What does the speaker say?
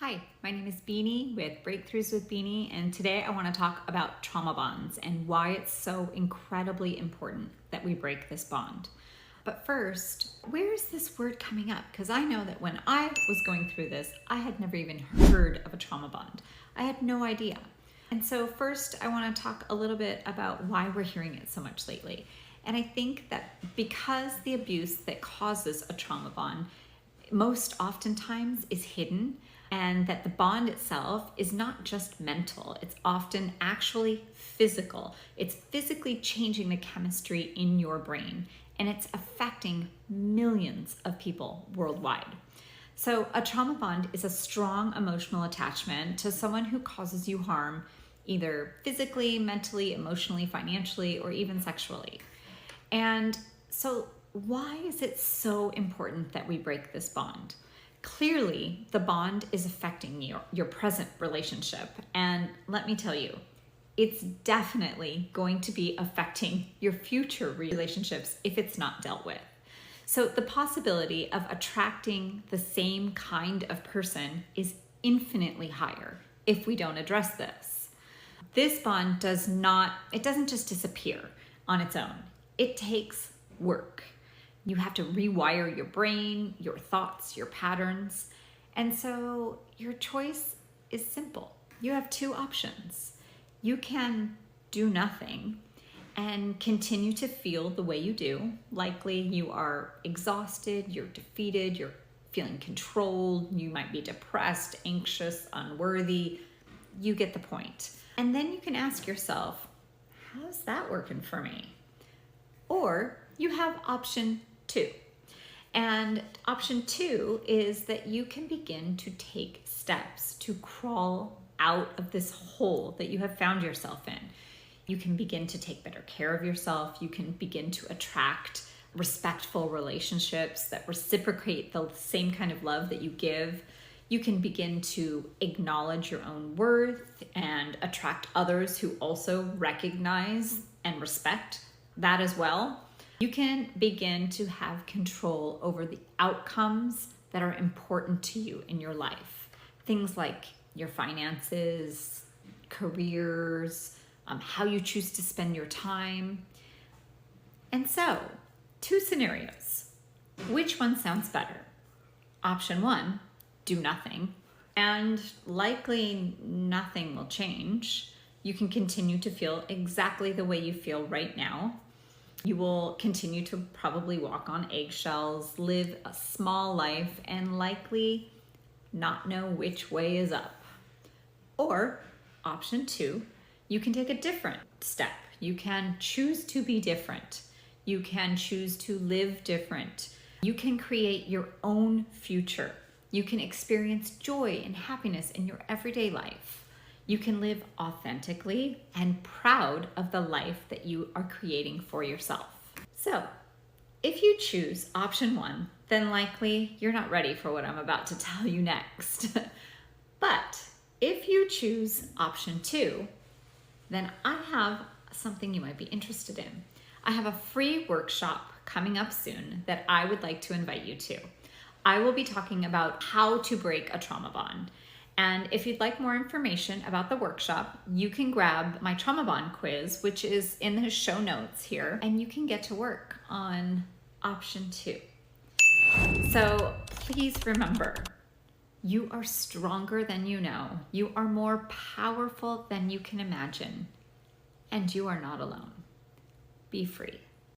Hi, my name is Beanie with Breakthroughs with Beanie, and today I want to talk about trauma bonds and why it's so incredibly important that we break this bond. But first, where is this word coming up? Because I know that when I was going through this, I had never even heard of a trauma bond. I had no idea. And so first, I want to talk a little bit about why we're hearing it so much lately. And I think that because the abuse that causes a trauma bond most oftentimes is hidden, and that the bond itself is not just mental, it's often actually physical. It's physically changing the chemistry in your brain, and it's affecting millions of people worldwide. So a trauma bond is a strong emotional attachment to someone who causes you harm, either physically, mentally, emotionally, financially, or even sexually. And so why is it so important that we break this bond? Clearly, the bond is affecting your present relationship. And let me tell you, it's definitely going to be affecting your future relationships if it's not dealt with. So the possibility of attracting the same kind of person is infinitely higher if we don't address this. This bond doesn't just disappear on its own. It takes work. You have to rewire your brain, your thoughts, your patterns. And so your choice is simple. You have two options. You can do nothing and continue to feel the way you do. Likely you are exhausted, you're defeated, you're feeling controlled, you might be depressed, anxious, unworthy. You get the point. And then you can ask yourself, how's that working for me? Or you have option 2. And option 2 is that you can begin to take steps to crawl out of this hole that you have found yourself in. You can begin to take better care of yourself. You can begin to attract respectful relationships that reciprocate the same kind of love that you give. You can begin to acknowledge your own worth and attract others who also recognize and respect that as well. You can begin to have control over the outcomes that are important to you in your life. Things like your finances, careers, how you choose to spend your time. And so, 2 scenarios. Which one sounds better? Option 1, do nothing. And likely nothing will change. You can continue to feel exactly the way you feel right now. You will continue to probably walk on eggshells, live a small life, and likely not know which way is up. Or option 2, you can take a different step. You can choose to be different. You can choose to live different. You can create your own future. You can experience joy and happiness in your everyday life. You can live authentically and proud of the life that you are creating for yourself. So, if you choose option 1, then likely you're not ready for what I'm about to tell you next. But if you choose option 2, then I have something you might be interested in. I have a free workshop coming up soon that I would like to invite you to. I will be talking about how to break a trauma bond. And if you'd like more information about the workshop, you can grab my trauma bond quiz, which is in the show notes here, and you can get to work on option 2. So please remember, you are stronger than you know. You are more powerful than you can imagine, and you are not alone. Be free.